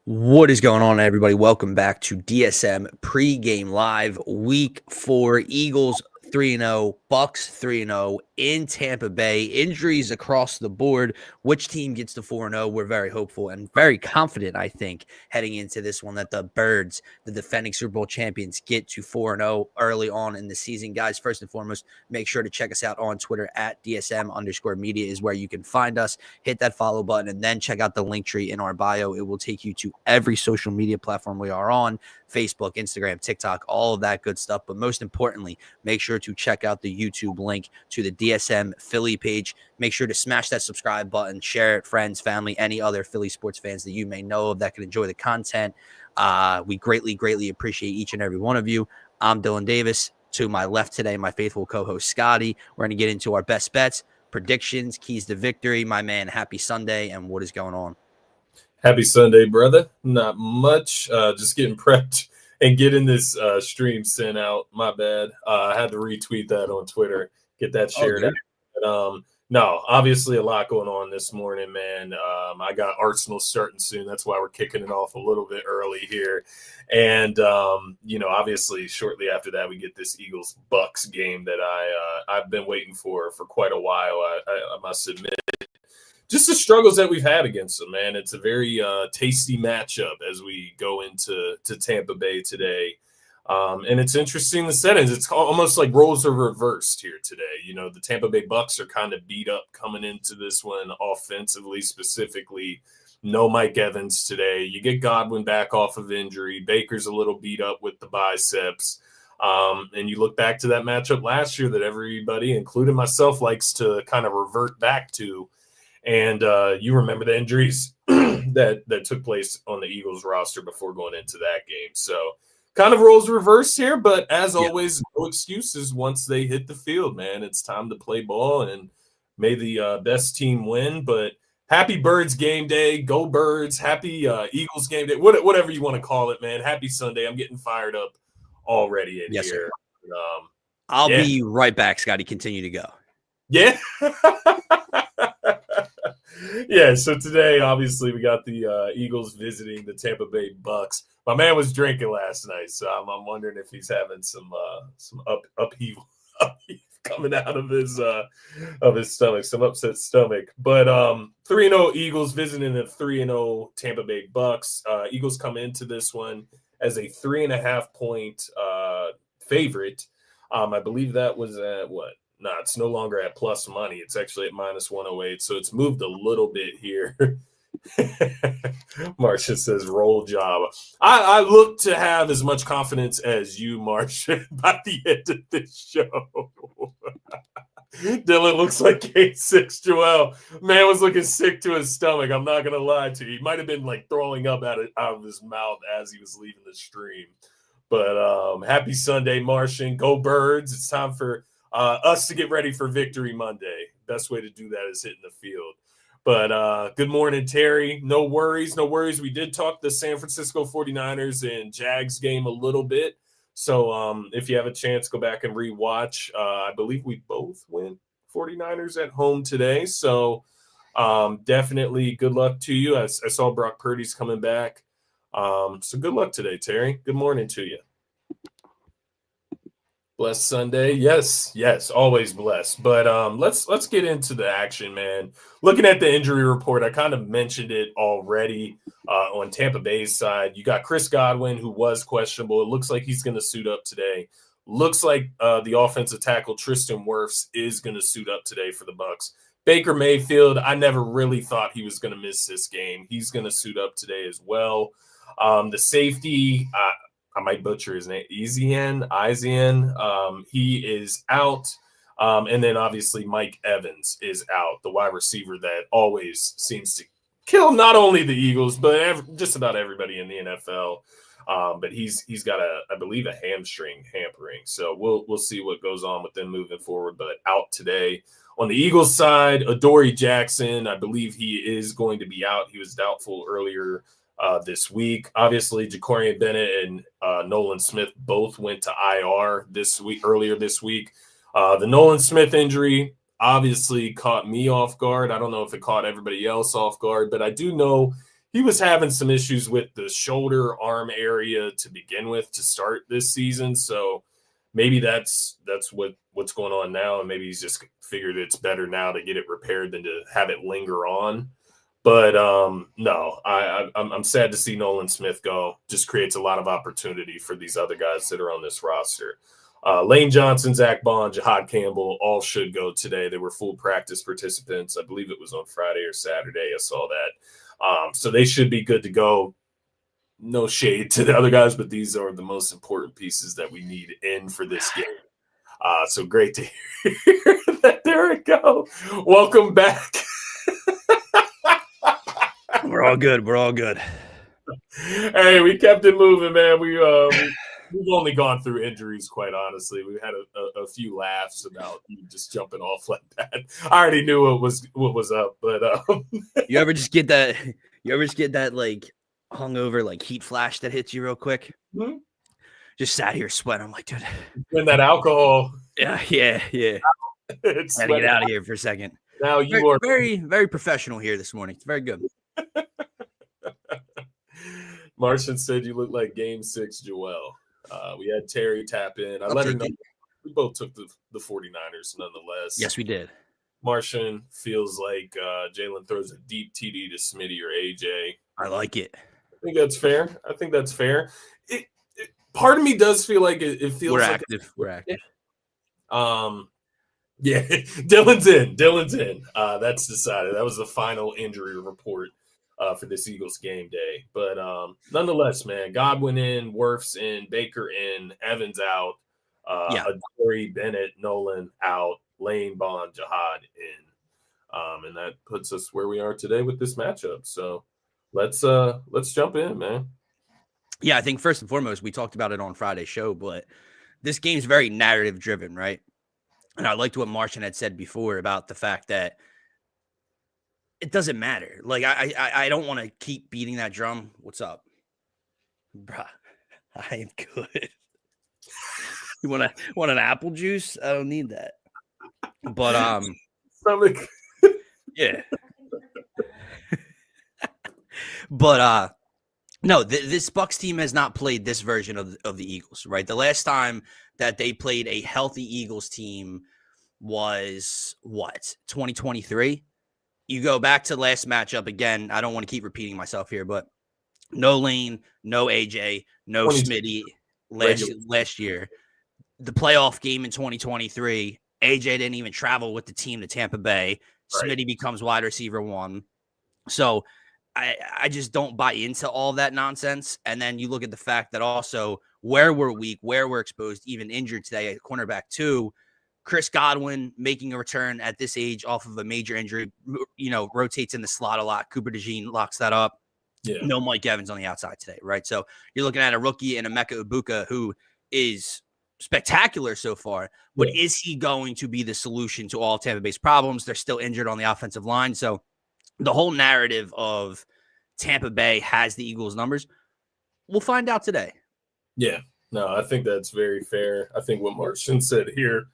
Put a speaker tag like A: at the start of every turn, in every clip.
A: What is going on, everybody? Welcome back to DSM Pregame Live, Week 4. Eagles 3-0, Bucs 3-0 in Tampa Bay. Injuries across the board. Which team gets to 4-0? We're very hopeful and very confident, I think, heading into this one that the Birds, the defending Super Bowl champions, get to 4-0 early on in the season. Guys, first and foremost, make sure to check us out on Twitter at DSM_media is where you can find us. Hit that follow button and then check out the link tree in our bio. It will take you to every social media platform we are on: Facebook, Instagram, TikTok, all of that good stuff. But most importantly, make sure to check out the YouTube link to the DSM Philly page. Make sure to smash that subscribe button, share it, friends, family, any other Philly sports fans that you may know of that can enjoy the content. We greatly appreciate each and every one of you. I'm Dylan Davis. To my left today, my faithful co-host Scotty. We're going to get into our best bets, predictions, keys to victory. My man, happy Sunday, and what is going on?
B: Happy Sunday, brother. Not much. Just getting prepped and getting this stream sent out. My bad. I had to retweet that on Twitter, get that shared out. But, no, obviously a lot going on this morning, man. I got Arsenal starting soon. That's why we're kicking it off a little bit early here. And, obviously shortly after that, we get this Eagles-Bucs game that I've been waiting for quite a while, I must admit. Just the struggles that we've had against them, man. It's a very tasty matchup as we go into Tampa Bay today. And it's interesting, the settings. It's almost like roles are reversed here today. The Tampa Bay Bucs are kind of beat up coming into this one offensively, specifically. No Mike Evans today. You get Godwin back off of injury. Baker's a little beat up with the biceps. And you look back to that matchup last year that everybody, including myself, likes to kind of revert back to. And you remember the injuries that took place on the Eagles roster before going into that game. So kind of roles reversed here, but as always, no excuses once they hit the field, man. It's time to play ball, and may the best team win. But happy Birds game day. Go Birds. Happy Eagles game day. Whatever you want to call it, man. Happy Sunday. I'm getting fired up already in here.
A: Sir. I'll be right back, Scotty. Continue to go.
B: Yeah. Yeah, so today, obviously, we got the Eagles visiting the Tampa Bay Bucs. My man was drinking last night, so I'm wondering if he's having some upheaval coming out of his stomach, some upset stomach. But 3-0 Eagles visiting the 3-0 Tampa Bay Bucs. Eagles come into this one as a 3.5-point favorite. I believe that was at what? No, it's no longer at plus money. It's actually at minus 108. So it's moved a little bit here. Marcia says, roll job. I look to have as much confidence as you, Marcia, by the end of this show. Dylan looks like K6 Joel. Man was looking sick to his stomach. I'm not going to lie to you. He might have been like throwing up out of his mouth as he was leaving the stream. But happy Sunday, Martian. Go Birds. It's time for us to get ready for Victory Monday. Best way to do that is hitting the field. But good morning, Terry. No worries. We did talk the San Francisco 49ers and Jags game a little bit. So if you have a chance, go back and rewatch. I believe we both went 49ers at home today. So definitely good luck to you. I saw Brock Purdy's coming back. So good luck today, Terry. Good morning to you. Blessed Sunday. Yes, always blessed. But let's get into the action, man. Looking at the injury report, I kind of mentioned it already on Tampa Bay's side. You got Chris Godwin, who was questionable. It looks like he's going to suit up today. Looks like the offensive tackle Tristan Wirfs is going to suit up today for the Bucs. Baker Mayfield, I never really thought he was going to miss this game. He's going to suit up today as well. The safety, I might butcher his name, Izian. He is out. And then obviously Mike Evans is out, the wide receiver that always seems to kill not only the Eagles, but just about everybody in the NFL. But he's got I believe a hamstring hampering. So we'll see what goes on with them moving forward, but out today. On the Eagles side, Adoree Jackson, I believe he is going to be out. He was doubtful earlier this week. Obviously, Ja'Cory Bennett and Nolan Smith both went to IR earlier this week. The Nolan Smith injury obviously caught me off guard. I don't know if it caught everybody else off guard, but I do know he was having some issues with the shoulder arm area to begin with to start this season. So maybe that's what's going on now, and maybe he's just figured it's better now to get it repaired than to have it linger on. But no, I'm sad to see Nolan Smith go. Just creates a lot of opportunity for these other guys that are on this roster. Lane Johnson, Zach Bond, Jahad Campbell all should go today. They were full practice participants. I believe it was on Friday or Saturday. I saw that. So they should be good to go. No shade to the other guys, but these are the most important pieces that we need in for this game. So great to hear that. There we go. Welcome back.
A: We're all good. We're all good.
B: Hey, we kept it moving, man. We've only gone through injuries, quite honestly. We had a few laughs about you just jumping off like that. I already knew what was up, but
A: you ever just get that? You ever just get that like hungover like heat flash that hits you real quick?
B: Mm-hmm.
A: Just sat here sweating. I'm like, dude,
B: when that alcohol.
A: Yeah. Had to get out of here for a second.
B: Now you are
A: very, very professional here this morning. It's very good.
B: Martian said you look like Game 6 Joel. We had Terry tap in. I let her know we both took the 49ers nonetheless.
A: Yes, we did.
B: Martian feels like Jalen throws a deep TD to Smitty or AJ.
A: I like it.
B: I think that's fair. Part of me does feel like it feels
A: We're active.
B: Yeah, Dylan's in. That's decided. That was the final injury report for this Eagles game day. But nonetheless, man, Godwin in, Wirfs in, Baker in, Evans out, Adoree, Bennett, Nolan out, Lane, Bond, Jahad in. And that puts us where we are today with this matchup. So let's jump in, man.
A: Yeah, I think first and foremost, we talked about it on Friday's show, but this game's very narrative driven, right? And I liked what Martian had said before about the fact that it doesn't matter. Like, I don't want to keep beating that drum. What's up? Bruh, I am good. You want an apple juice? I don't need that. But
B: stomach.
A: Yeah. But no, this Bucs team has not played this version of the Eagles, right? The last time that they played a healthy Eagles team was what, 2023? You go back to last matchup again. I don't want to keep repeating myself here, but no Lane, no AJ, no Smitty last year. The playoff game in 2023, AJ didn't even travel with the team to Tampa Bay. Right. Smitty becomes wide receiver 1. So I just don't buy into all that nonsense. And then you look at the fact that also where we're weak, where we're exposed, even injured today at cornerback 2, Chris Godwin making a return at this age off of a major injury, rotates in the slot a lot. Cooper DeJean locks that up. Yeah. No Mike Evans on the outside today, right? So you're looking at a rookie and Emeka Egbuka who is spectacular so far, but is he going to be the solution to all Tampa Bay's problems? They're still injured on the offensive line. So the whole narrative of Tampa Bay has the Eagles numbers, we'll find out today.
B: Yeah, no, I think that's very fair. I think what Martian said here,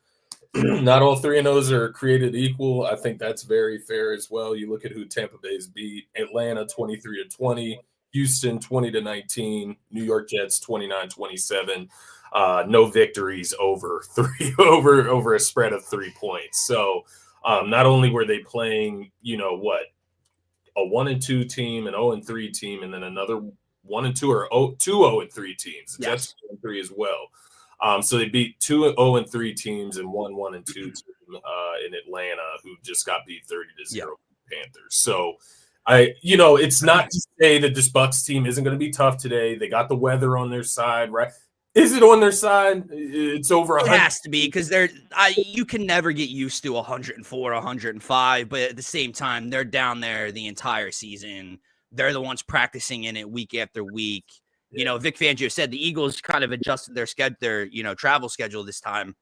B: not all 3-0s are created equal. I think that's very fair as well. You look at who Tampa Bay's beat: Atlanta 23-20, Houston 20-19, New York Jets 29-27. No victories over a spread of 3 points. So not only were they playing, a 1-2 team, an 0-3 team, and then another 1-2 or 2 0-3 teams. The Jets 3 as well. So they beat 2 0-3 teams and 1-1-2 team in Atlanta, who just got beat 30-0 Panthers. So it's not to say that this Bucs team isn't going to be tough today. They got the weather on their side, right? Is it on their side? It's over 100.
A: It has to be, because you can never get used to 104, 105, but at the same time, they're down there the entire season. They're the ones practicing in it week after week. Yeah. Vic Fangio said the Eagles kind of adjusted their travel schedule this time.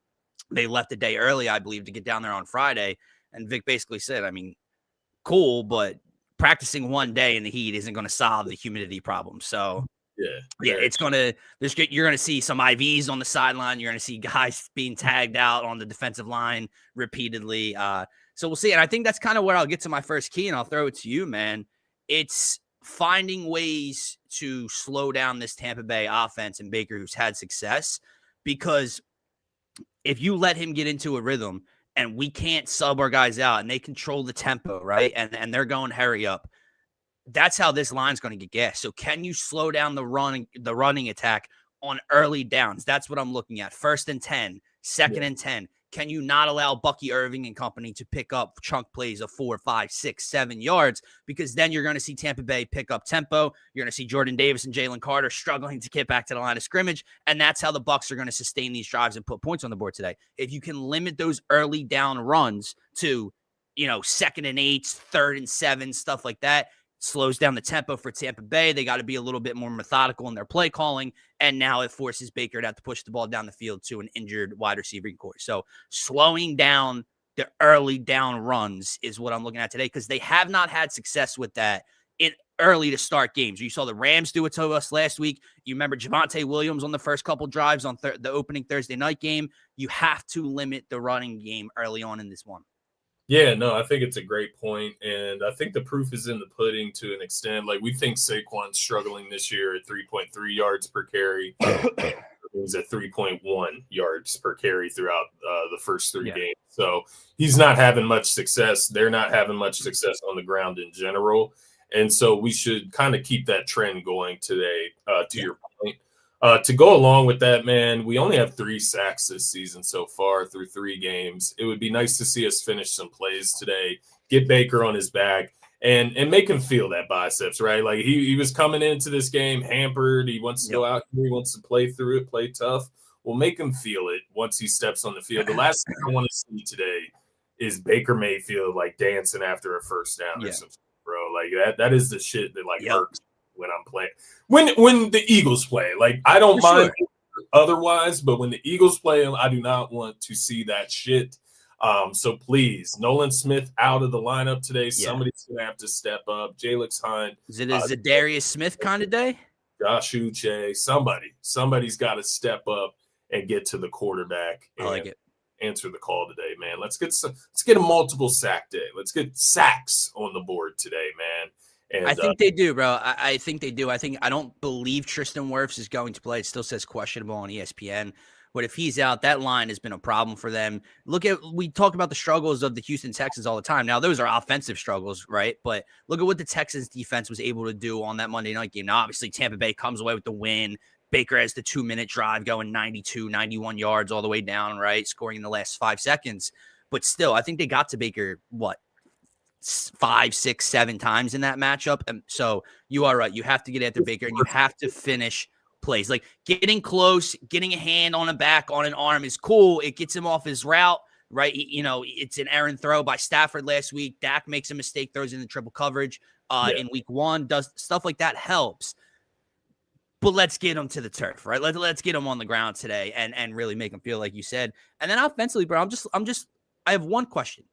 A: They left a day early, I believe, to get down there on Friday. And Vic basically said, cool, but practicing one day in the heat isn't going to solve the humidity problem. So it's you're going to see some IVs on the sideline. You're going to see guys being tagged out on the defensive line repeatedly. So we'll see. And I think that's kind of where I'll get to my first key, and I'll throw it to you, man. It's finding ways to slow down this Tampa Bay offense and Baker, who's had success, because if you let him get into a rhythm and we can't sub our guys out and they control the tempo, right? And they're going hurry up, that's how this line's going to get gas. So can you slow down the running attack on early downs? That's what I'm looking at. 1st and 10, 2nd and 10. Can you not allow Bucky Irving and company to pick up chunk plays of 4, 5, 6, 7 yards? Because then you're going to see Tampa Bay pick up tempo. You're going to see Jordan Davis and Jalen Carter struggling to get back to the line of scrimmage. And that's how the Bucs are going to sustain these drives and put points on the board today. If you can limit those early down runs to, 2nd and 8, 3rd and 7, stuff like that, slows down the tempo for Tampa Bay. They got to be a little bit more methodical in their play calling, and now it forces Baker to have to push the ball down the field to an injured wide receiver core. So slowing down the early down runs is what I'm looking at today, because they have not had success with that in early to start games. You saw the Rams do it to us last week. You remember Javonte Williams on the first couple drives on the opening Thursday night game. You have to limit the running game early on in this one.
B: Yeah, no, I think it's a great point, and I think the proof is in the pudding to an extent. Like, we think Saquon's struggling this year at 3.3 yards per carry. He's at 3.1 yards per carry throughout the first 3 games. So he's not having much success. They're not having much success on the ground in general. And so we should kind of keep that trend going today, to your point. To go along with that, man, we only have 3 sacks this season so far through 3 games. It would be nice to see us finish some plays today, get Baker on his back, and make him feel that biceps, right? Like, he was coming into this game hampered. He wants to go out here. He wants to play through it, play tough. We'll make him feel it once he steps on the field. The last thing I want to see today is Baker Mayfield, like, dancing after a first down or something, bro. Like, that is the shit that, like, hurts when I'm playing. When the Eagles play, like, I don't mind otherwise, but when the Eagles play, I do not want to see that shit. So please, Nolan Smith out of the lineup today. Somebody's gonna have to step up. Jalix Hunt.
A: Is it a Zadarius Smith kind of day?
B: Josh Uche. Somebody's got to step up and get to the quarterback.
A: I like it.
B: Answer the call today, man. Let's get a multiple sack day. Let's get sacks on the board today, man. And,
A: I think they do, bro. I think they do. I don't believe Tristan Wirfs is going to play. It still says questionable on ESPN. But if he's out, that line has been a problem for them. We talk about the struggles of the Houston Texans all the time. Now, those are offensive struggles, right? But look at what the Texans defense was able to do on that Monday night game. Now, obviously, Tampa Bay comes away with the win. Baker has the 2-minute drive going 92, 91 yards all the way down, right? Scoring in the last 5 seconds. But still, I think they got to Baker, 5, 6, 7 times in that matchup. And so you are right. You have to get after Baker, and you have to finish plays. Like, getting close, getting a hand on a back, on an arm is cool. It gets him off his route, right? It's an errant throw by Stafford last week. Dak makes a mistake, throws in the triple coverage in week 1. Does stuff like that helps. But let's get him to the turf, right? Let's get him on the ground today and really make him feel like you said. And then offensively, bro, I have one question.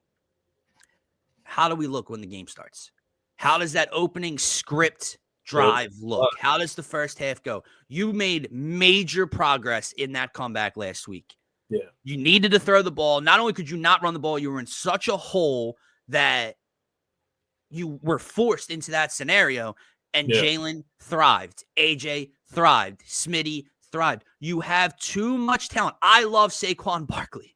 A: How do we look when the game starts? How does that opening script drive look? How does the first half go? You made major progress in that comeback last week.
B: Yeah.
A: You needed to throw the ball. Not only could you not run the ball, you were in such a hole that you were forced into that scenario, and Jalen thrived. AJ thrived. Smitty thrived. You have too much talent. I love Saquon Barkley.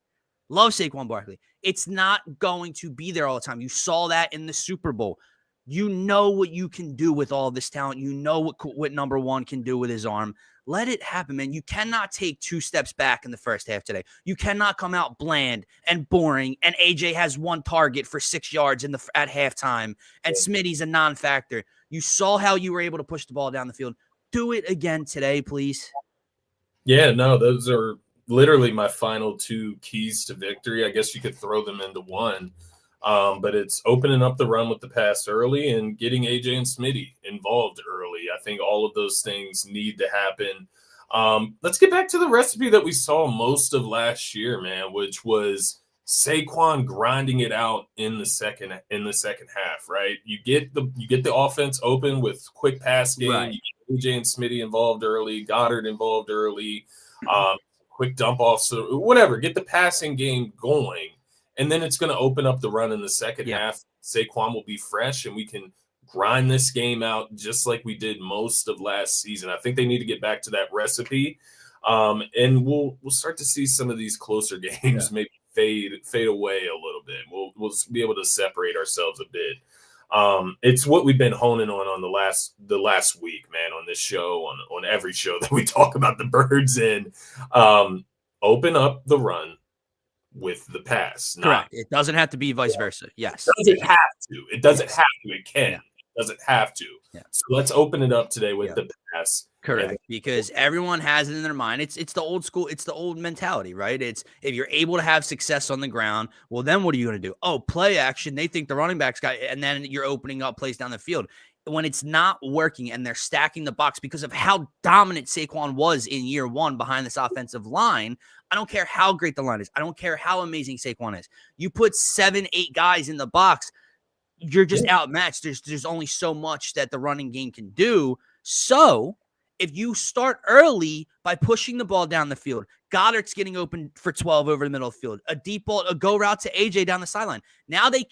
A: It's not going to be there all the time. You saw that in the Super Bowl. You know what you can do with all this talent. You know what number 1 can do with his arm. Let it happen, man. You cannot take 2 steps back in the first half today. You cannot come out bland and boring, and AJ has 1 target for 6 yards at halftime, and Smitty's a non-factor. You saw how you were able to push the ball down the field. Do it again today, please.
B: Yeah, no, those are literally my final 2 keys to victory. I guess you could throw them into one. But it's opening up the run with the pass early and getting AJ and Smitty involved early. I think all of those things need to happen. Let's get back to the recipe that we saw most of last year, man, which was Saquon grinding it out in the second half, right? You get the offense open with quick pass game.
A: Right.
B: You get AJ and Smitty involved early, Goddard involved early, quick dump offs, so whatever. Get the passing game going. And then it's going to open up the run in the second half. Saquon will be fresh, and we can grind this game out just like we did most of last season. I think they need to get back to that recipe. And we'll start to see some of these closer games maybe fade away a little bit. We'll be able to separate ourselves a bit. It's what we've been honing on the last week, man, on this show, on every show that we talk about the Birds in. Open up the run with the pass.
A: Correct. It doesn't have to be vice versa. Yes.
B: It doesn't have to. It doesn't have to. It can. Yeah. It doesn't have to. Yeah. So let's open it up today with the pass.
A: Correct. Because everyone has it in their mind. It's the old school. It's the old mentality, right? It's if you're able to have success on the ground, well, then what are you going to do? Oh, play action. They think the running back's got, and then you're opening up plays down the field. When it's not working and they're stacking the box because of how dominant Saquon was in year one behind this offensive line, I don't care how great the line is. I don't care how amazing Saquon is. You put 7, 8 guys in the box, you're just outmatched. There's only so much that the running game can do. So if you start early by pushing the ball down the field, Goddard's getting open for 12 over the middle of the field, a deep ball, a go route to AJ down the sideline. Now they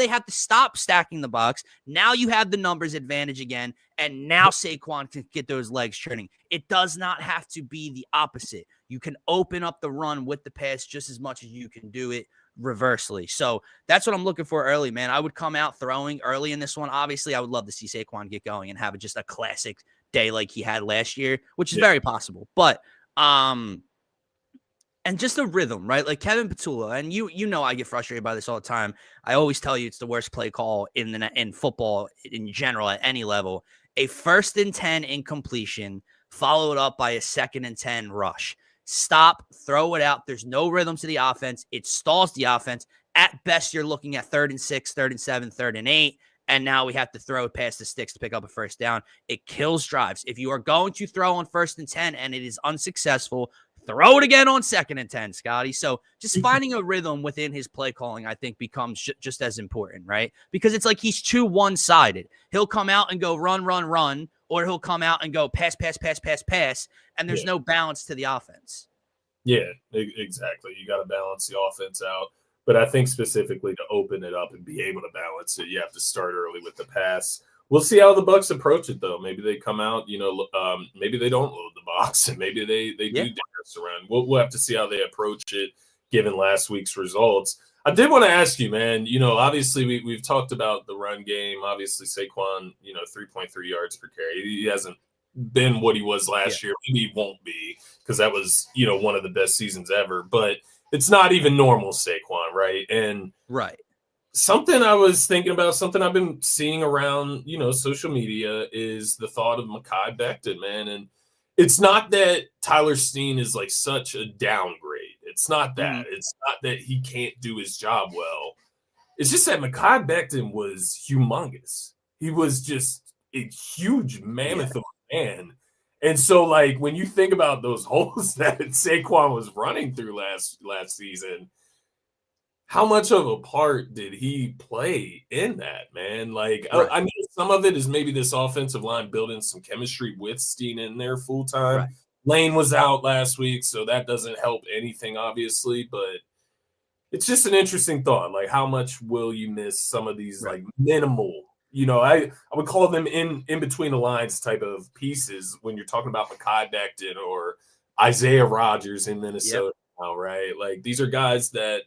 A: have to stop stacking the box. Now you have the numbers advantage again, and now Saquon can get those legs turning. It does not have to be the opposite. You can open up the run with the pass just as much as you can do it reversely. So that's what I'm looking for early, man. I would come out throwing early in this one. Obviously, I would love to see Saquon get going and have just a classic day like he had last year, which is very possible. But and just a rhythm, right? Like Kevin Petula, and you know I get frustrated by this all the time. I always tell you it's the worst play call in football in general at any level. A 1st and 10 incompletion followed up by a 2nd and 10 rush. Stop, throw it out. There's no rhythm to the offense. It stalls the offense. At best, you're looking at 3rd and 6, 3rd and 7, 3rd and 8. And now we have to throw it past the sticks to pick up a first down. It kills drives. If you are going to throw on 1st and 10 and it is unsuccessful, throw it again on 2nd and 10, Scotty. So just finding a rhythm within his play calling, I think, becomes just as important, right? Because it's like he's too one-sided. He'll come out and go run, run, run, or he'll come out and go pass, pass, pass, pass, pass, and there's no balance to the offense.
B: Yeah, exactly. You got to balance the offense out. But I think specifically to open it up and be able to balance it, you have to start early with the pass. We'll see how the Bucs approach it, though. Maybe they come out, maybe they don't load the box, and maybe they do dance around. We'll have to see how they approach it, given last week's results. I did want to ask you, man. Obviously we've talked about the run game. Obviously Saquon, 3.3 yards per carry. He hasn't been what he was last year. Maybe he won't be because that was, one of the best seasons ever. But it's not even normal Saquon, right? And something I was thinking about, something I've been seeing around, social media is the thought of Mekhi Becton, man. And it's not that Tyler Steen is like such a downgrade. It's not that. It's not that he can't do his job well. It's just that Mekhi Becton was humongous. He was just a huge mammoth of a man. And so, like, when you think about those holes that Saquon was running through last season, how much of a part did he play in that, man? Like, I mean, some of it is maybe this offensive line building some chemistry with Steen in there full time. Lane was out last week, so that doesn't help anything, obviously. But it's just an interesting thought. Like, how much will you miss some of these, like, minimal – I would call them in between the lines type of pieces when you're talking about Mekhi Becton or Isaiah Rodgers in Minnesota now, right? Like, these are guys that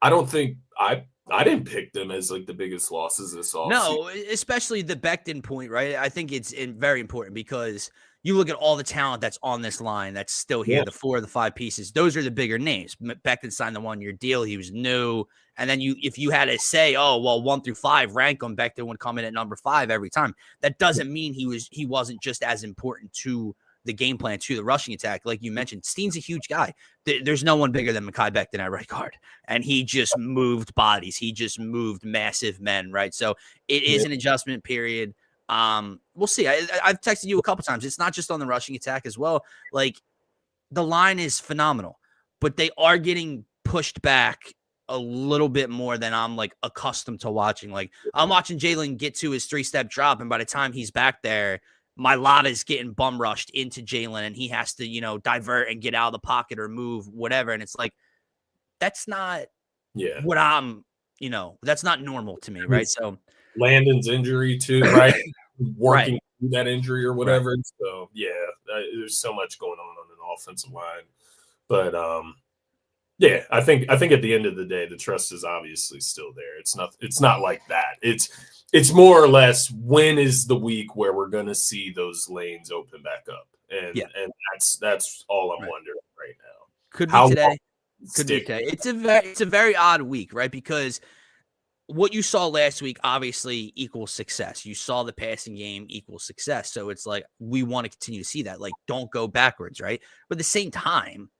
B: I don't think I didn't pick them as like the biggest losses this offseason.
A: No, especially the Becton point, right? I think it's very important because you look at all the talent that's on this line that's still here, the 4 of the 5 pieces. Those are the bigger names. Becton signed the 1-year deal. He was new. And then if you had to say, 1 through 5, rank them, Becton would come in at number 5 every time. That doesn't mean he wasn't just as important to the game plan, to the rushing attack. Like you mentioned, Steen's a huge guy. There's no one bigger than Mekhi Becton at right guard. And he just moved bodies. He just moved massive men, right? So it is an adjustment period. We'll see. I've texted you a couple times. It's not just on the rushing attack as well. Like, the line is phenomenal, but they are getting pushed back a little bit more than I'm like accustomed to watching. Like, I'm watching Jalen get to his 3-step drop, and by the time he's back there, Mailata's getting bum rushed into Jalen, and he has to, divert and get out of the pocket or move, whatever. And it's like, that's not what I'm, that's not normal to me, right? So
B: Landon's injury too, right? Working
A: Right.
B: through that injury or whatever.
A: Right.
B: So yeah, there's so much going on an offensive line. But yeah, I think at the end of the day, the trust is obviously still there. It's not like that. It's more or less when is the week where we're gonna see those lanes open back up. And that's all I'm wondering right now.
A: Could be today. Could be today. It's a very odd week, right? Because what you saw last week obviously equals success. You saw the passing game equal success. So it's like we want to continue to see that. Like, don't go backwards, right? But at the same time,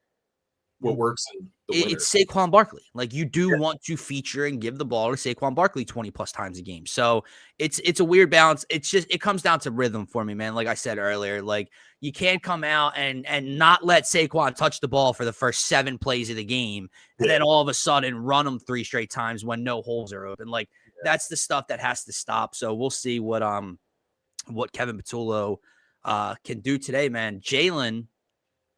B: what works in the winter.
A: It's Saquon Barkley. Like, you do want to feature and give the ball to Saquon Barkley 20 plus times a game. So it's a weird balance. It's just, it comes down to rhythm for me, man. Like I said earlier, like you can't come out and not let Saquon touch the ball for the first 7 plays of the game. And then all of a sudden run them 3 straight times when no holes are open. Like that's the stuff that has to stop. So we'll see what Kevin Patullo can do today, man. Jalen,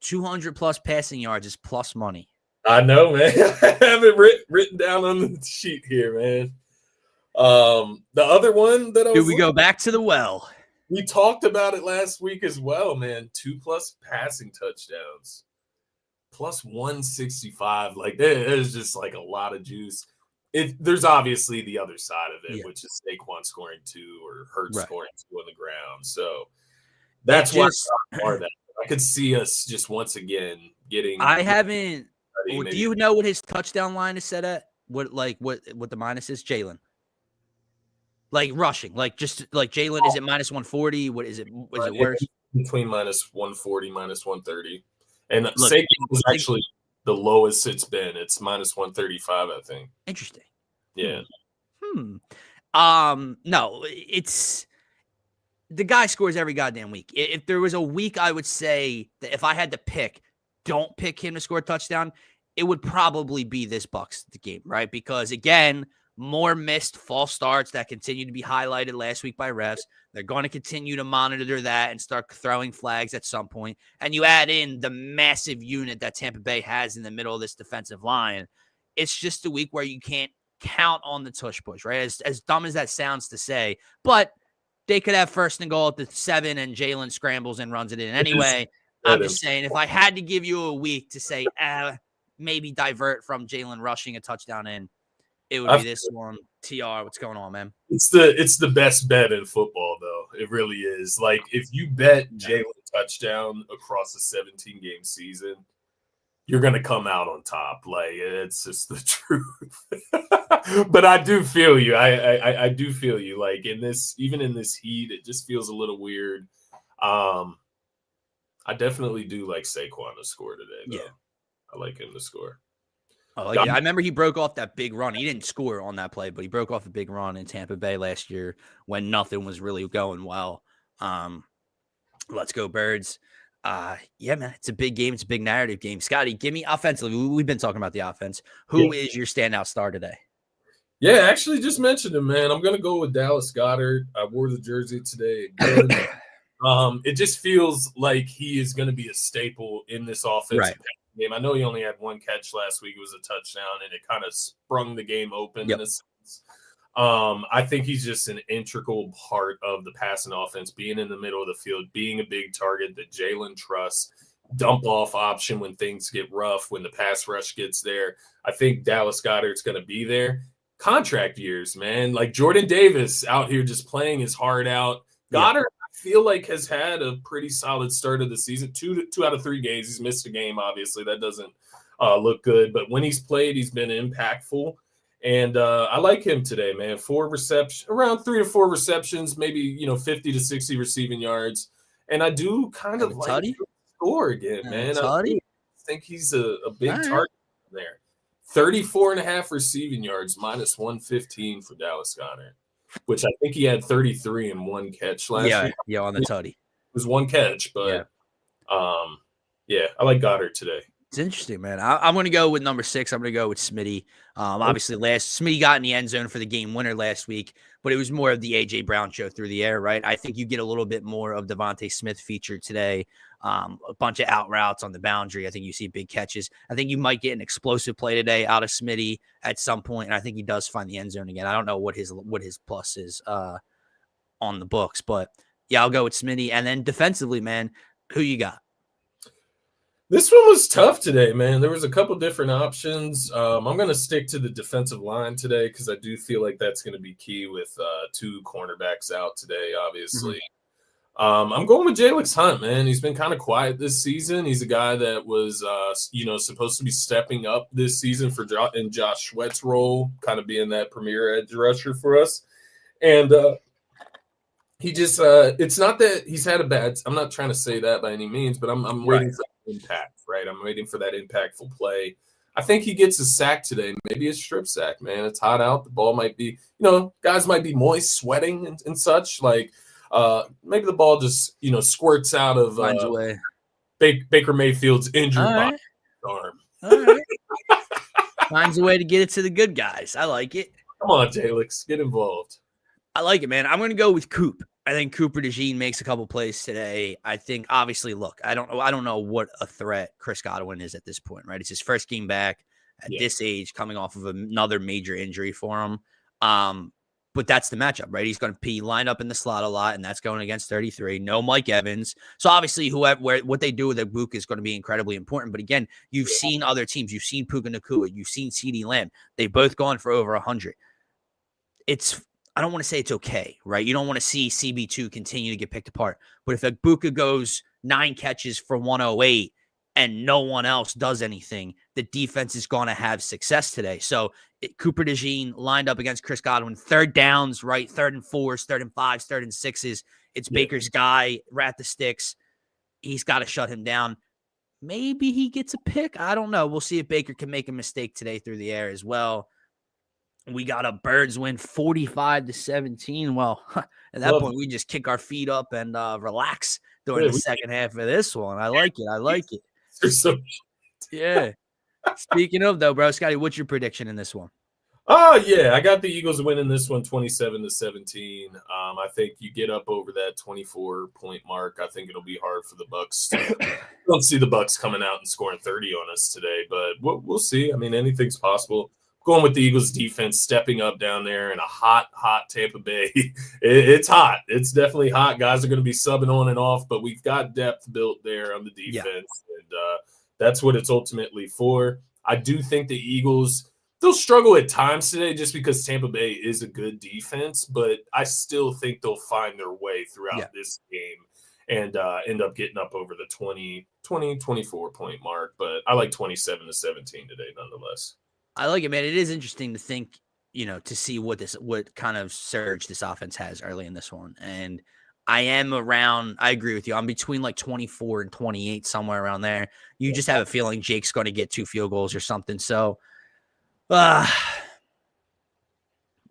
A: 200 plus passing yards is plus money.
B: I know, man. I have it written down on the sheet here, man. The other one that
A: we go back to the well?
B: We talked about it last week as well, man. 2+ passing touchdowns, plus 165. Like there's just like a lot of juice. There's obviously the other side of it, which is Saquon scoring 2 or Hurts scoring 2 on the ground. So that's why I could see us just once again getting.
A: I haven't. Do you know what his touchdown line is set at? What the minus is, Jalen? Like rushing, like just like Jalen, is it minus 140? What is it? Is it worse?
B: Between minus 140, minus 130, and Saquon is actually the lowest it's been. It's minus 135, I think.
A: Interesting.
B: Yeah.
A: No, it's. The guy scores every goddamn week. If there was a week, I would say that if I had to pick, don't pick him to score a touchdown, it would probably be this Bucs game, right? Because, again, more missed false starts that continue to be highlighted last week by refs. They're going to continue to monitor that and start throwing flags at some point. And you add in the massive unit that Tampa Bay has in the middle of this defensive line. It's just a week where you can't count on the tush push, right? As dumb as that sounds to say, but they could have 1st and goal at the 7 and Jalen scrambles and runs it in anyway. I'm just saying, if I had to give you a week to say, maybe divert from Jalen rushing a touchdown in, it would be this one. TR, what's going on, man?
B: It's the best bet in football, though. It really is. Like, if you bet Jalen touchdown across a 17-game season, you're going to come out on top. Like, it's just the truth. But I do feel you. I do feel you. Like, even in this heat, it just feels a little weird. I definitely do like Saquon to score today, though. Yeah. I like him to score.
A: Oh, yeah. I remember he broke off that big run. He didn't score on that play, but he broke off a big run in Tampa Bay last year when nothing was really going well. Let's go, Birds. Yeah, man, it's a big game. It's a big narrative game. Scotty, give me offensively. We've been talking about the offense. Who is your standout star today?
B: Yeah, actually just mentioned him, man. I'm going to go with Dallas Goedert. I wore the jersey today. It just feels like he is going to be a staple in this offensive game. I know he only had 1 catch last week. It was a touchdown, and it kind of sprung the game open in a sense. I think he's just an integral part of the passing offense, being in the middle of the field, being a big target that Jalen trusts, dump off option when things get rough, when the pass rush gets there. I think Dallas Goedert's going to be there. Contract years, man. Like Jordan Davis out here just playing his heart out. Goddard, I feel like, has had a pretty solid start of the season. 2 out of 3 games. He's missed a game, obviously. That doesn't look good. But when he's played, he's been impactful. And I like him today, man. 4 receptions, around 3 to 4 receptions, maybe 50 to 60 receiving yards. And I do kind of like to score again, man. I think he's a big target there. 34.5 receiving yards, minus 115 for Dallas Goedert, which I think he had 33 in 1 catch last week.
A: Yeah, on the tutty.
B: It was 1 catch, but I like Goddard today.
A: It's interesting, man. I'm going to go with number 6. I'm going to go with Smitty. Obviously, Smitty got in the end zone for the game winner last week, but it was more of the A.J. Brown show through the air, right? I think you get a little bit more of Devontae Smith featured today. A bunch of out routes on the boundary. I think you see big catches. I think you might get an explosive play today out of Smitty at some point, and I think he does find the end zone again. I don't know what his plus is on the books, but yeah, I'll go with Smitty. And then defensively, man, who you got?
B: This one was tough today, man. There was a couple different options. I'm going to stick to the defensive line today because I do feel like that's going to be key with 2 cornerbacks out today, obviously. I'm going with Jalix Hunt, man. He's been kind of quiet this season. He's a guy that was, supposed to be stepping up this season in Josh Sweat's role, kind of being that premier edge rusher for us. And he just, it's not that he's had a bad, I'm not trying to say that by any means, but I'm waiting for impact, right? I'm waiting for that impactful play. I think he gets a sack today, maybe a strip sack, man. It's hot out. The ball might be, guys might be moist, sweating and such. Like maybe the ball just, squirts out of Baker Mayfield's injured body arm.
A: All right. Finds a way to get it to the good guys. I like it.
B: Come on, Jalix, get involved.
A: I like it, man. I'm going to go with Coop. I think Cooper DeJean makes a couple plays today. I think, obviously, look, I don't know what a threat Chris Godwin is at this point, right? It's his first game back at this age, coming off of another major injury for him. But that's the matchup, right? He's going to be lined up in the slot a lot, and that's going against 33. No Mike Evans. So, obviously, what they do with Bucs is going to be incredibly important. But, again, you've seen other teams. You've seen Puka Nacua. You've seen CeeDee Lamb. They've both gone for over 100. I don't want to say it's okay, right? You don't want to see CB2 continue to get picked apart. But if Buka goes 9 catches for 108 and no one else does anything, the defense is going to have success today. So Cooper DeJean lined up against Chris Godwin, 3rd downs, right? 3rd and 4s, 3rd and 5s, 3rd and 6s. It's Baker's guy, rat the sticks. He's got to shut him down. Maybe he gets a pick. I don't know. We'll see if Baker can make a mistake today through the air as well. We got a Birds win 45-17. Well, at that point, we just kick our feet up and relax during the second half of this one. I like it. Yeah. Speaking of, though, bro, Scotty, what's your prediction in this one?
B: Oh, yeah. I got the Eagles winning this one 27-17. I think you get up over that 24-point mark. I think it'll be hard for the Bucs. I don't see the Bucs coming out and scoring 30 on us today, but we'll see. I mean, anything's possible. Going with the Eagles defense, stepping up down there in a hot Tampa Bay. It's hot. It's definitely hot. Guys are going to be subbing on and off, but we've got depth built there on the defense, and that's what it's ultimately for. I do think the Eagles, they'll struggle at times today just because Tampa Bay is a good defense, but I still think they'll find their way throughout this game and end up getting up over the 24-point mark. But I like 27-17 today nonetheless.
A: I like it, man. It is interesting to think, to see what kind of surge this offense has early in this one. And I agree with you. I'm between like 24 and 28, somewhere around there. You just have a feeling Jake's going to get 2 field goals or something. So I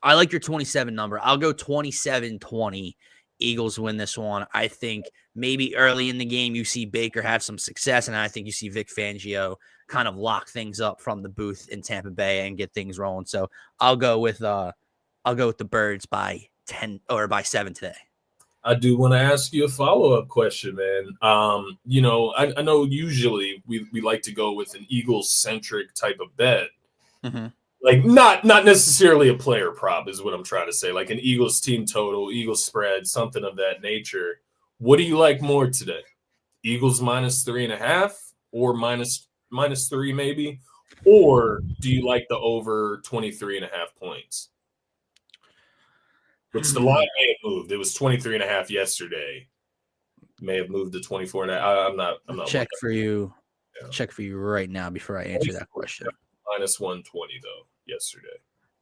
A: like your 27 number. I'll go 27-20. Eagles win this one. I think maybe early in the game you see Baker have some success, and I think you see Vic Fangio kind of lock things up from the booth in Tampa Bay and get things rolling. So I'll go with the Birds by 10 or by 7 today.
B: I do want to ask you a follow-up question, man. I know usually we like to go with an Eagles-centric type of bet.
A: Mm-hmm.
B: Like not necessarily a player prop is what I'm trying to say. Like an Eagles team total, Eagles spread, something of that nature. What do you like more today? Eagles -3.5 or minus 3 maybe? Or do you like the over 23.5 points? Which the line may have moved. It was 23.5 yesterday. May have moved to 24.5. I'm not
A: check for you. Yeah. Check for you right now before I answer that question.
B: -120 though yesterday.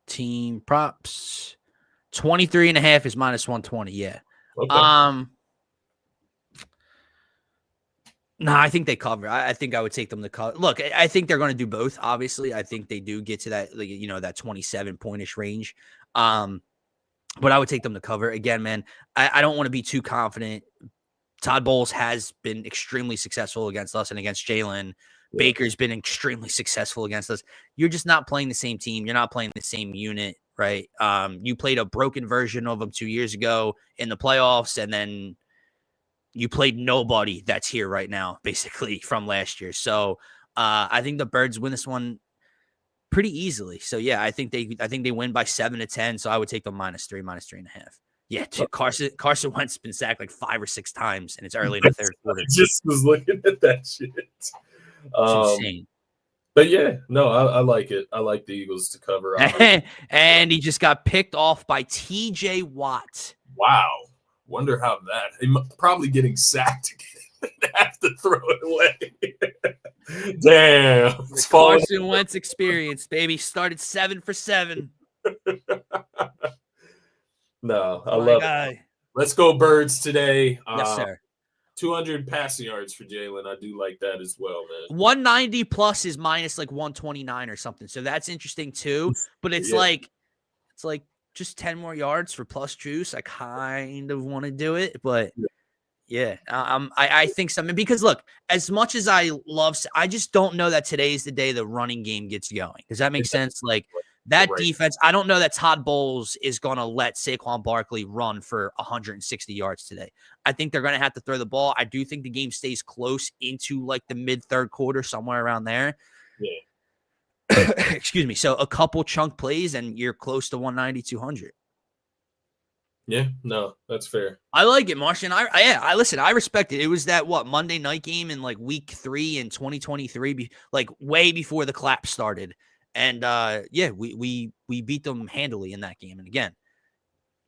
A: Team props 23.5 is -120. Yeah.
B: Okay.
A: No, I think they cover. I think I would take them to cover. Look, I think they're going to do both. Obviously, I think they do get to that, that 27 pointish range. But I would take them to cover again, man. I don't want to be too confident Todd Bowles has been extremely successful against us and against Jalen. Yeah. Baker's been extremely successful against us. You're just not playing the same team. You're not playing the same unit, right? You played a broken version of them 2 years ago in the playoffs, and then you played nobody that's here right now, basically, from last year. So I think the Birds win this one pretty easily. So yeah, I think they win by 7 to 10. So I would take them -3, -3.5. Yeah, dude, Carson Wentz has been sacked like 5 or 6 times, and it's early in the third quarter.
B: I just was looking at that shit.
A: It's insane.
B: But yeah, no, I like it. I like the Eagles to cover.
A: And he just got picked off by TJ Watt.
B: Wow. Wonder how that. He probably getting sacked again. Have to throw it away. Damn.
A: The Carson Wentz experience, baby. Started 7 for 7.
B: No, I love it. Let's go Birds today.
A: Yes, sir.
B: 200 passing yards for Jalen. I do like that as well, man.
A: 190 plus is minus like 129 or something. So that's interesting too. But it's like just 10 more yards for plus juice. I kind of want to do it, but yeah, I think something, because look, as much as I just don't know that today's the day the running game gets going. Does that make sense? Like that defense, I don't know that Todd Bowles is going to let Saquon Barkley run for 160 yards today. I think they're going to have to throw the ball. I do think the game stays close into like the mid-third quarter, somewhere around there. Yeah. Excuse me. So a couple chunk plays and you're close to 190, 200.
B: Yeah, no, that's fair.
A: I like it, Martian. I listen, I respect it. It was that Monday night game in like week 3 in 2023, like way before the clap started. And we beat them handily in that game. And again,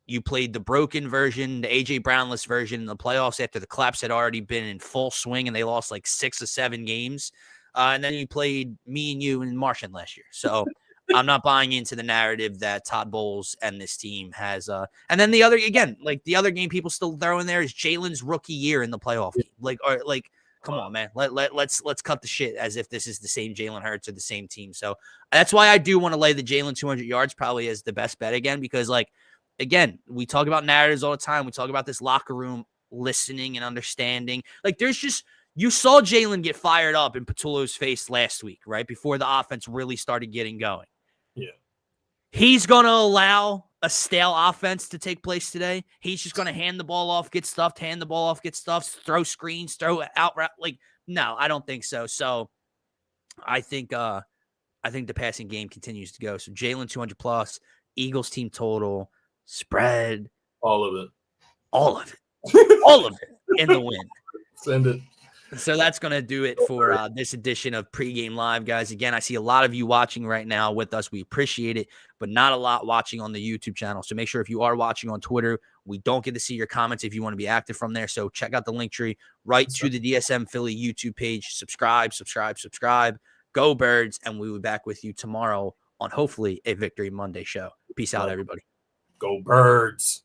A: you played the broken version, the AJ Brownless version in the playoffs after the claps had already been in full swing and they lost like 6 or 7 games. And then you played me and you and Martian last year. So I'm not buying into the narrative that Todd Bowles and this team has. And then the other game people still throw in there is Jalen's rookie year in the playoff game. Come on, man. Let's cut the shit as if this is the same Jalen Hurts or the same team. So that's why I do want to lay the Jalen 200 yards probably as the best bet again, because again, we talk about narratives all the time. We talk about this locker room listening and understanding. Like you saw Jalen get fired up in Patullo's face last week, right? Before the offense really started getting going.
B: Yeah.
A: He's going to allow a stale offense to take place today. He's just going to hand the ball off, get stuffed, throw screens, throw out route. Like, no, I don't think so. So I think the passing game continues to go. So Jalen 200 plus, Eagles team total, spread.
B: All of it.
A: All of it in the win.
B: Send it.
A: So that's going to do it for this edition of Pregame Live, guys. Again, I see a lot of you watching right now with us. We appreciate it, but not a lot watching on the YouTube channel. So make sure if you are watching on Twitter, we don't get to see your comments if you want to be active from there. So check out the link tree right to the DSM Philly YouTube page. Subscribe. Go Birds, and we will be back with you tomorrow on hopefully a Victory Monday show. Peace out, everybody.
B: Go Birds.